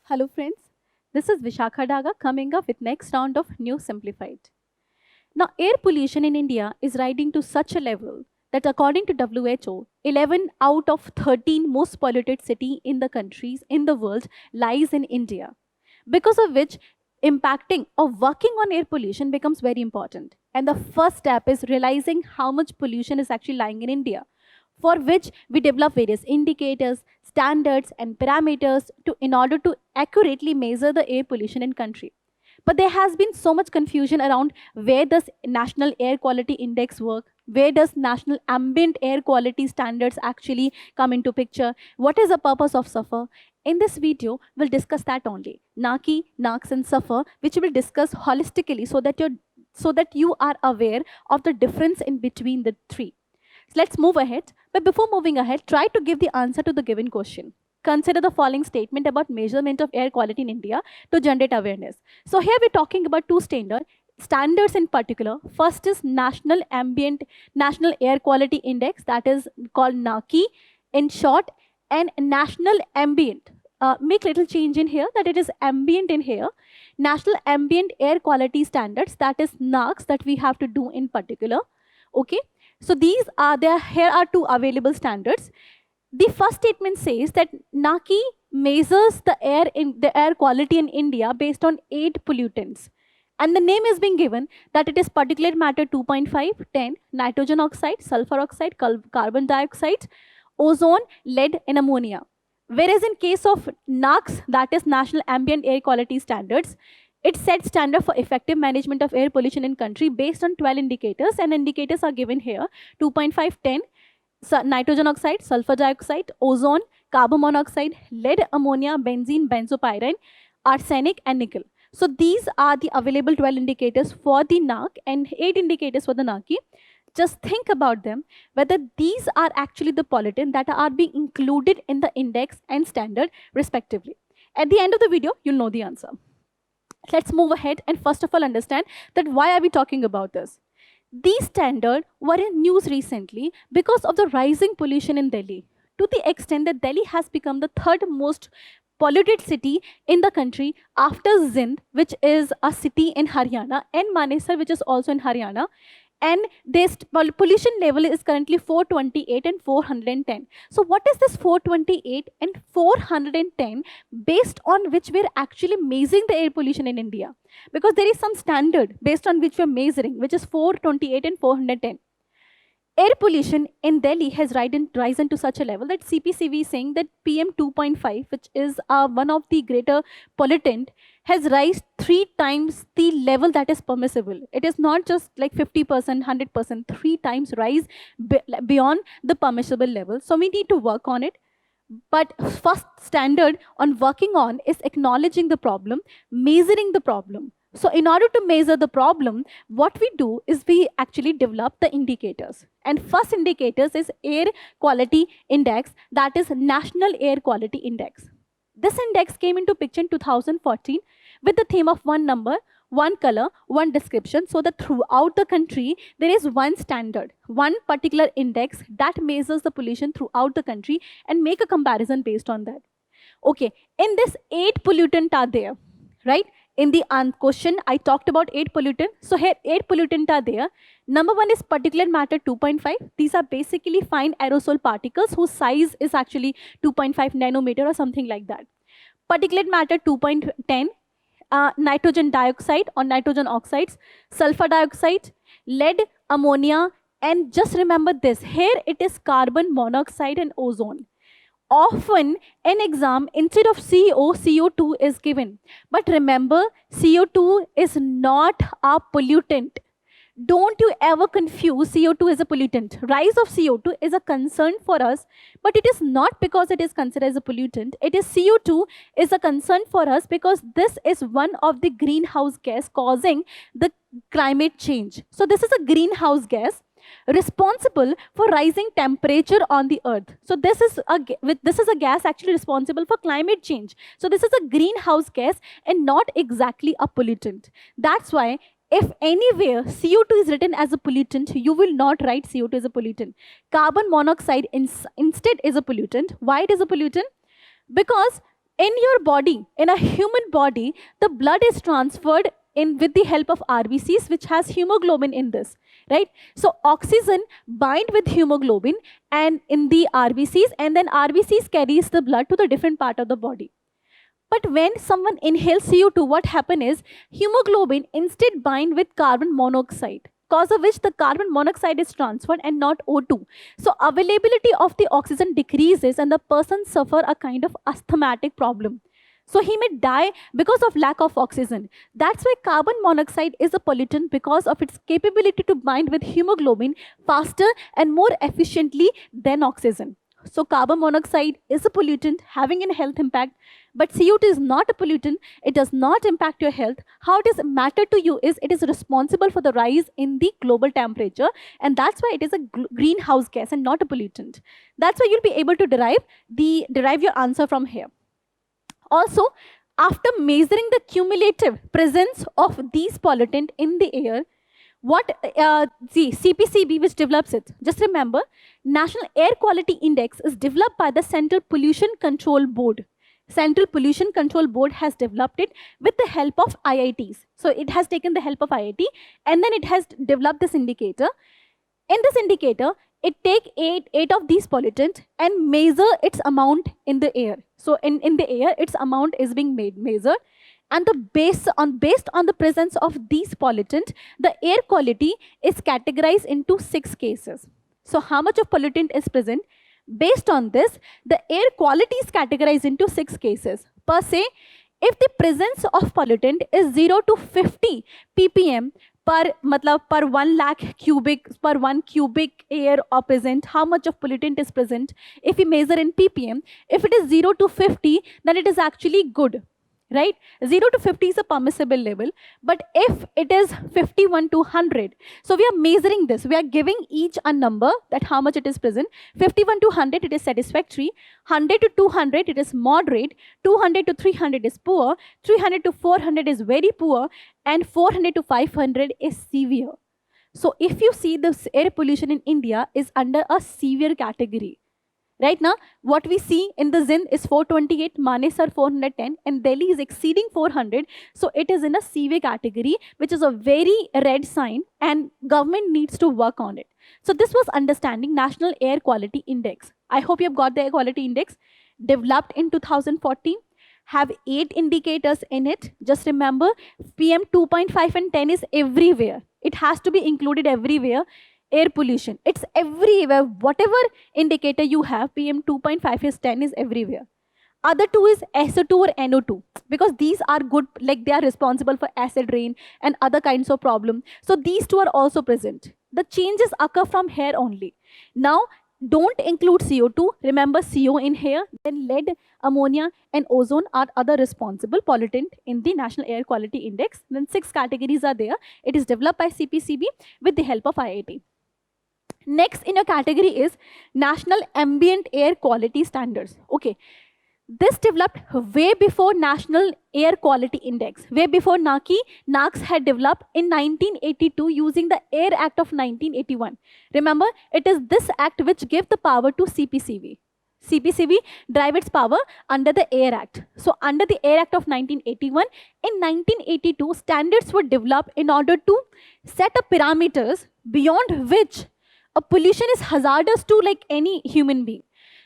Hello friends, this is Vishakha Daga coming up with next round of New Simplified. Now air pollution in India is rising to such a level that according to WHO, 11 out of 13 most polluted city in the countries in the world lies in India. Because of which impacting or working on air pollution becomes very important. And the first step is realizing how much pollution is actually lying in India, for which we develop various indicators, standards, and parameters in order to accurately measure the air pollution in country. But there has been so much confusion around where does National Air Quality Index work, where does National Ambient Air Quality Standards actually come into picture, what is the purpose of SAFER. In this video, we'll discuss that only. NAQI, NAQS, and SAFER, which we'll discuss holistically so that you are aware of the difference in between the three. So let's move ahead. But before moving ahead, try to give the answer to the given question. Consider the following statement about measurement of air quality in India to generate awareness. So here we're talking about two standards in particular. First is National Air Quality Index, that is called NAQI in short, and National Ambient. Make little change in here that it is ambient in here. National Ambient Air Quality Standards, that is NAQS, that we have to do in particular. Okay. So here are two available standards. The first statement says that NAQI measures the air quality in India based on 8 pollutants. And the name is being given that it is particulate matter 2.5, 10, nitrogen oxide, sulfur oxide, carbon dioxide, ozone, lead, and ammonia. Whereas in case of NAQS, that is National Ambient Air Quality Standards, it sets standard for effective management of air pollution in country based on 12 indicators, and indicators are given here: 2.5, 10, nitrogen oxide, sulfur dioxide, ozone, carbon monoxide, lead, ammonia, benzene, benzopyrene, arsenic, and nickel. So these are the available 12 indicators for the NAQ and 8 indicators for the NAQI. Just think about them, whether these are actually the pollutants that are being included in the index and standard respectively. At the end of the video, you'll know the answer. Let's move ahead and first of all understand that why are we talking about this. These standards were in news recently because of the rising pollution in Delhi, to the extent that Delhi has become the third most polluted city in the country after Sindh, which is a city in Haryana, and Manesar, which is also in Haryana. And this pollution level is currently 428 and 410. So what is this 428 and 410 based on which we're actually measuring the air pollution in India? Because there is some standard based on which we're measuring, which is 428 and 410. Air pollution in Delhi has risen to such a level that CPCB is saying that PM 2.5, which is one of the greater pollutant, has risen 3 times the level that is permissible. It is not just like 50%, 100%, 3 times rise beyond the permissible level. So we need to work on it. But first standard on working on is acknowledging the problem, measuring the problem. So in order to measure the problem, what we do is we actually develop the indicators. And first indicators is Air Quality Index, that is National Air Quality Index. This index came into picture in 2014 with the theme of one number, one color, one description, so that throughout the country, there is one standard, one particular index that measures the pollution throughout the country and make a comparison based on that. Okay, in this 8 pollutants are there, right? In the question, I talked about 8 pollutants. So here 8 pollutants are there. Number 1 is particulate matter 2.5. These are basically fine aerosol particles whose size is actually 2.5 nanometer or something like that. Particulate matter 2.10, nitrogen dioxide or nitrogen oxides, sulfur dioxide, lead, ammonia, and just remember this, here it is carbon monoxide and ozone. Often in exam, instead of CO, CO2 is given. But remember, CO2 is not a pollutant. Don't you ever confuse CO2 as a pollutant. Rise of CO2 is a concern for us, but it is not because it is considered as a pollutant. It is CO2 is a concern for us because this is one of the greenhouse gas causing the climate change. So this is a greenhouse gas responsible for rising temperature on the earth. So this is a gas actually responsible for climate change. So this is a greenhouse gas and not exactly a pollutant. That's why if anywhere CO2 is written as a pollutant, you will not write CO2 as a pollutant. Carbon monoxide instead is a pollutant. Why it is a pollutant? Because in your body, in a human body, the blood is transferred in with the help of RBCs, which has hemoglobin in this, right? So oxygen bind with hemoglobin and in the RBCs, and then RBCs carries the blood to the different part of the body. But when someone inhales CO2, what happens is hemoglobin instead bind with carbon monoxide, cause of which the carbon monoxide is transferred and not O2. So availability of the oxygen decreases and the person suffer a kind of asthmatic problem. So he may die because of lack of oxygen. That's why carbon monoxide is a pollutant, because of its capability to bind with hemoglobin faster and more efficiently than oxygen. So carbon monoxide is a pollutant having a health impact, but CO2 is not a pollutant. It does not impact your health. How it is matter to you is it is responsible for the rise in the global temperature, and that's why it is a greenhouse gas and not a pollutant. That's why you'll be able to derive your answer from here. Also, after measuring the cumulative presence of these pollutants in the air, what the CPCB, which develops it, just remember, National Air Quality Index is developed by the Central Pollution Control Board. Central Pollution Control Board has developed it with the help of IITs. So it has taken the help of IIT, and then it has developed this indicator. In this indicator, it take eight of these pollutants and measure its amount in the air. So in the air, its amount is being measured. And based on the presence of these pollutants, the air quality is categorized into 6 cases. So how much of pollutant is present? Based on this, the air quality is categorized into 6 cases. Per se, if the presence of pollutant is 0 to 50 ppm per 1 lakh cubic per 1 cubic air or present, how much of pollutant is present? If we measure in ppm, if it is 0 to 50, then it is actually good. Right? 0 to 50 is a permissible level, but if it is 51 to 100, so we are measuring this. We are giving each a number that how much it is present. 51 to 100, it is satisfactory. 100 to 200, it is moderate. 200 to 300 is poor. 300 to 400 is very poor. And 400 to 500 is severe. So if you see this air pollution in India is under a severe category. Right now, what we see in the Sind is 428, Manesar 410, and Delhi is exceeding 400. So it is in a severe category, which is a very red sign, and government needs to work on it. So this was understanding National Air Quality Index. I hope you have got the Air Quality Index developed in 2014. Have 8 indicators in it. Just remember, PM 2.5 and 10 is everywhere. It has to be included everywhere. Air pollution, it's everywhere. Whatever indicator you have, PM 2.5 is 10 is everywhere. Other two is SO2 or NO2, because these are good, like they are responsible for acid rain and other kinds of problem. So these two are also present. The changes occur from here only. Now, don't include CO2. Remember CO in here. Then lead, ammonia, and ozone are other responsible pollutant in the National Air Quality Index. Then 6 categories are there. It is developed by CPCB with the help of IIT. Next in a category is National Ambient Air Quality Standards. Okay, this developed way before National Air Quality Index, way before NAQS had developed in 1982 using the Air Act of 1981. Remember, it is this act which gave the power to CPCB. CPCB drive its power under the Air Act. So under the Air Act of 1981, in 1982, standards were developed in order to set up parameters beyond which a pollution is hazardous to like any human being.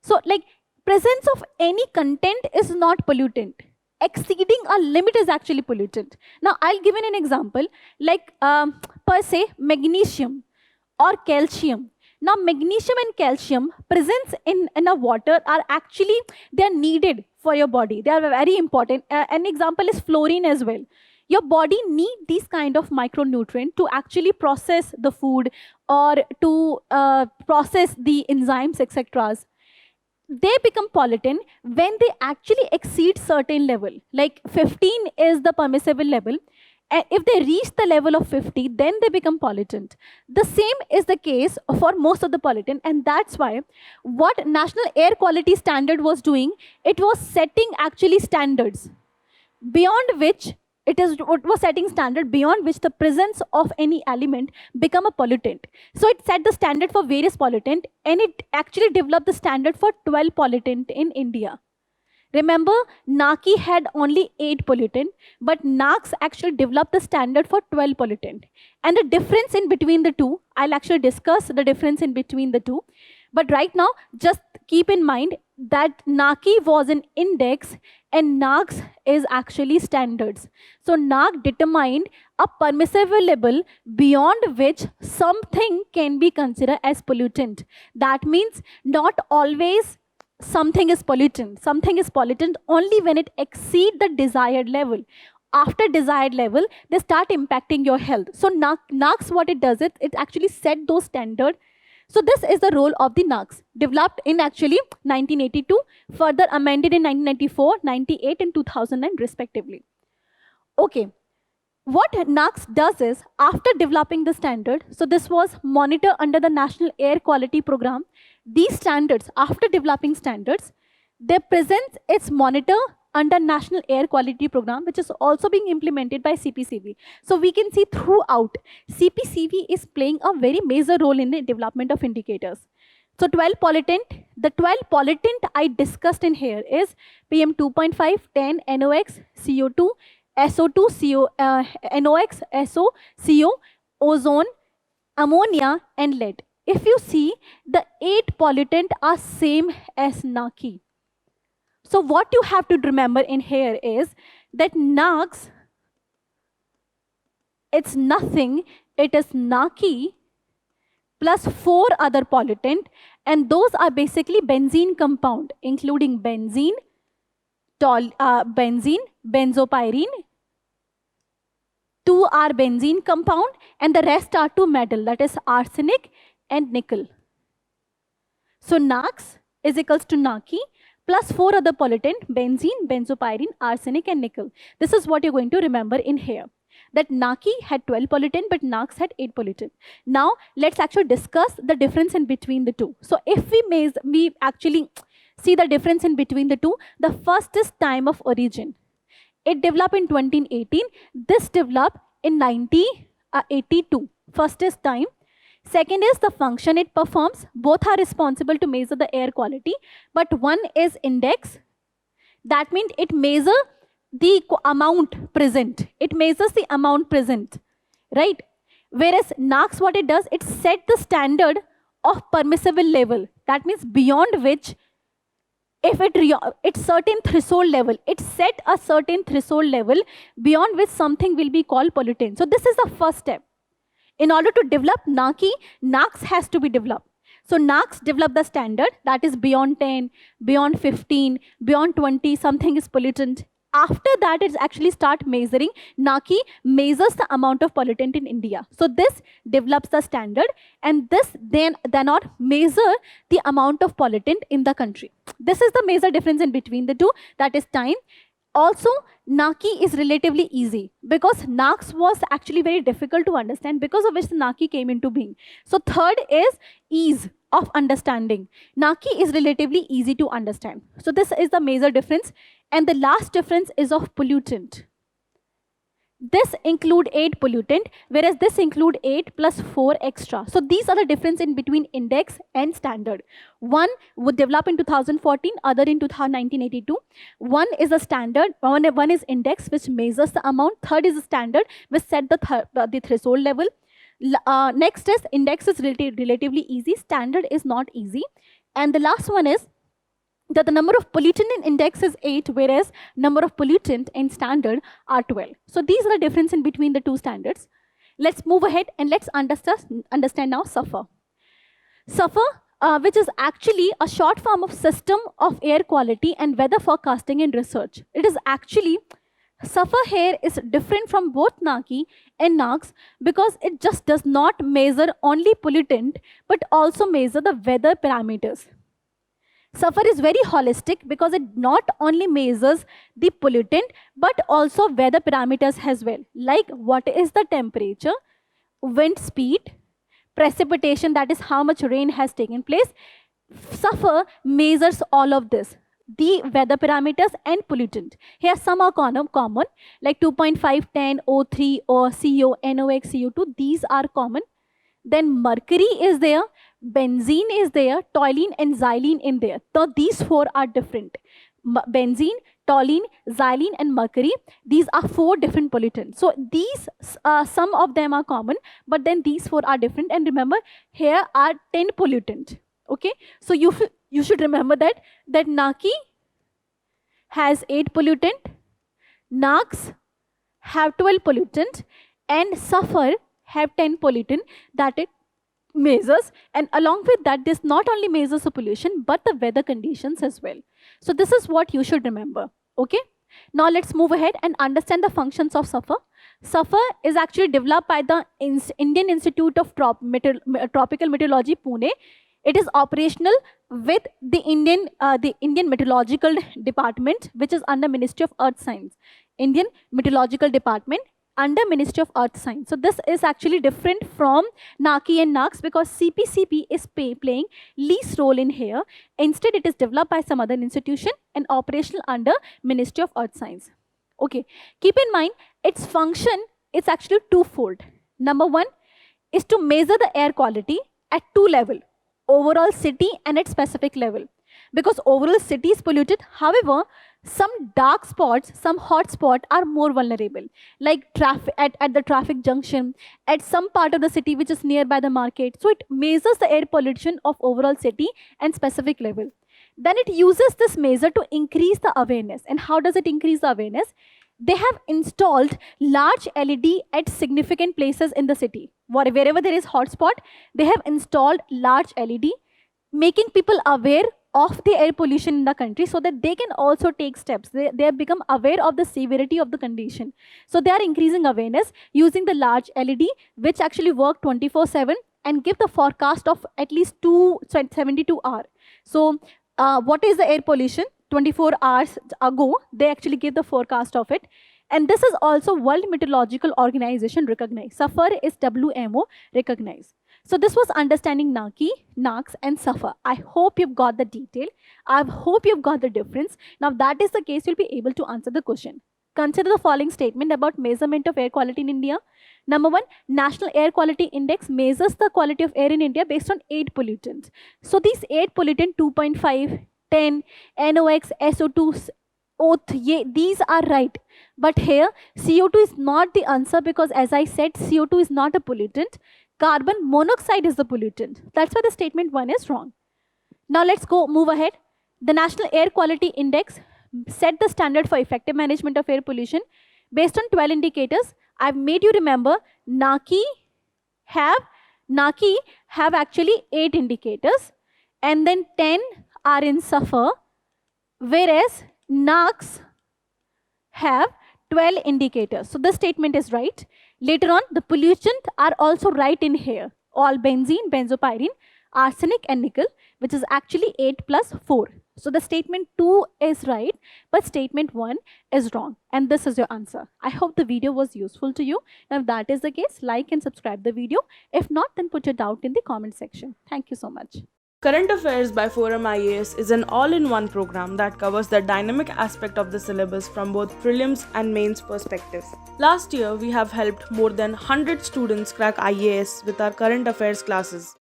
So like presence of any content is not pollutant. Exceeding a limit is actually pollutant. Now I'll give an example, like per se magnesium or calcium. Now magnesium and calcium presence in a water are actually, they are needed for your body. They are very important. An example is fluorine as well. Your body needs these kind of micronutrients to actually process the food or to process the enzymes, etc. They become pollutant when they actually exceed certain level. Like 15 is the permissible level. And if they reach the level of 50, then they become pollutant. The same is the case for most of the pollutant, and that's why what National Air Quality Standard was doing, it was setting actually standards beyond which It was setting standard beyond which the presence of any element become a pollutant. So it set the standard for various pollutant, and it actually developed the standard for 12 pollutant in India. Remember, NACI had only 8 pollutant, but NACS actually developed the standard for 12 pollutant. And the difference in between the two, I'll actually discuss the difference in between the two. But right now, just keep in mind that NACI was an index and NACS is actually standards. So NAC determined a permissible level beyond which something can be considered as pollutant. That means not always something is pollutant. Something is pollutant only when it exceeds the desired level. After desired level, they start impacting your health. So NACS, what it does, it actually set those standards. So this is the role of the NACS, developed in actually 1982, further amended in 1994, 98, and 2009 respectively. Okay. What NACS does is, after developing the standard, so this was monitored under the National Air Quality Program. These standards, after developing standards, they present its monitor under National Air Quality Program, which is also being implemented by CPCB. So we can see throughout, CPCB is playing a very major role in the development of indicators. So 12 pollutant, the 12 pollutant I discussed in here is PM 2.5, 10, NOx, CO2, SO2, NOx, SO, CO, ozone, ammonia, and lead. If you see, the 8 pollutants are same as NACI. So what you have to remember in here is that NACS, it's nothing, it is NACI plus 4 other pollutants, and those are basically benzene compound, including benzene, benzopyrene, 2 are benzene compound, and the rest are 2 metal, that is arsenic and nickel. So NACS is equals to NACI plus 4 other pollutant, benzene, benzopyrene, arsenic, and nickel. This is what you're going to remember in here. That NACI had 12 pollutant, but NACS had 8 pollutant. Now, let's actually discuss the difference in between the two. So if we actually see the difference in between the two, the first is time of origin. It developed in 2018. This developed in 1982. First is time. Second is the function it performs. Both are responsible to measure the air quality, but one is index. That means it measures the amount present. It measures the amount present, right? Whereas NACS, what it does, it set the standard of permissible level. That means beyond which, if it's certain threshold level, it set a certain threshold level beyond which something will be called pollutant. So this is the first step. In order to develop NACI, NACS has to be developed. So NACS developed the standard that is beyond 10, beyond 15, beyond 20, something is pollutant. After that, it actually start measuring. NACI measures the amount of pollutant in India. So this develops the standard, and this then not measure the amount of pollutant in the country. This is the major difference in between the two, that is time. Also, NACI is relatively easy because NACS was actually very difficult to understand, because of which the NACI came into being. So third is ease of understanding. NACI is relatively easy to understand. So this is the major difference. And the last difference is of pollutant. This include 8 pollutant, whereas this include 8 plus 4 extra. So these are the difference in between index and standard. One would develop in 2014, other in 1982. One is a standard, one is index, which measures the amount. Third is a standard, which set the threshold level. Next is index is relatively easy, standard is not easy. And the last one is that the number of pollutant in index is 8, whereas number of pollutant in standard are 12. So these are the difference in between the two standards. Let's move ahead and let's understand now SAFER. SAFER, which is actually a short form of System of Air Quality and Weather Forecasting and Research. It is actually, SAFER here is different from both NACI and NACS because it just does not measure only pollutant, but also measure the weather parameters. SAFER is very holistic because it not only measures the pollutant, but also weather parameters as well, like what is the temperature, wind speed, precipitation, that is how much rain has taken place. SAFER measures all of this. the weather parameters and pollutant. Here some are common like 2.5, 10, O3 or CO, NOx, CO2. These are common. Then mercury is there, benzene is there, toluene and xylene in there. So these four are different. Benzene, toluene, xylene and mercury, these are four different pollutants. So these, some of them are common, but then these four are different. And remember, here are 10 pollutants. Okay, so you should remember that Naki has 8 pollutant, NARCs have 12 pollutant, and Sulfur have 10 pollutant that it measures. And along with that, this not only measures the pollution but the weather conditions as well. So this is what you should remember. Okay, now let's move ahead and understand the functions of Sulfur. Sulfur is actually developed by the Indian Institute of Tropical Meteorology, Pune. It is operational with the Indian Meteorological Department, which is under Ministry of Earth Science. Indian Meteorological Department under Ministry of Earth Science. So this is actually different from NARCI and NARCs because CPCP is playing least role in here. Instead, it is developed by some other institution and operational under Ministry of Earth Science. Okay, keep in mind its function is actually twofold. Number one is to measure the air quality at two levels. Overall city and at specific level, because overall city is polluted. However, some dark spots, some hot spots are more vulnerable, like traffic at the traffic junction, at some part of the city which is nearby the market. So it measures the air pollution of overall city and specific level. Then it uses this measure to increase the awareness. And how does it increase the awareness? They have installed large LED at significant places in the city. Wherever there is hotspot, they have installed large LED, making people aware of the air pollution in the country so that they can also take steps. They have become aware of the severity of the condition. So they are increasing awareness using the large LED, which actually work 24/7 and give the forecast of at least 72 hours. So what is the air pollution? 24 hours ago, they actually gave the forecast of it. And this is also World Meteorological Organization recognized. Sulfur is WMO recognized. So this was understanding NARCI, NARCs and Sulfur. I hope you've got the detail. I hope you've got the difference. Now if that is the case, you'll be able to answer the question. Consider the following statement about measurement of air quality in India. Number one, National Air Quality Index measures the quality of air in India based on 8 pollutants. So these 8 pollutants, 2.5, 10, NOx, SO2, O3, these are right. But here, CO2 is not the answer because as I said, CO2 is not a pollutant. Carbon monoxide is the pollutant. That's why the statement 1 is wrong. Now let's move ahead. The National Air Quality Index set the standard for effective management of air pollution based on 12 indicators. I've made you remember NARCI have actually 8 indicators and then 10 are in Sulfur, whereas NARCs have 12 indicators. So this statement is right. Later on, the pollutants are also right in here. All benzene, benzopyrene, arsenic and nickel, which is actually 8 plus 4. So the statement 2 is right, but statement 1 is wrong. And this is your answer. I hope the video was useful to you. Now, if that is the case, like and subscribe the video. If not, then put your doubt in the comment section. Thank you so much. Current Affairs by Forum IAS is an all-in-one program that covers the dynamic aspect of the syllabus from both prelims and mains perspective. Last year, we have helped more than 100 students crack IAS with our current affairs classes.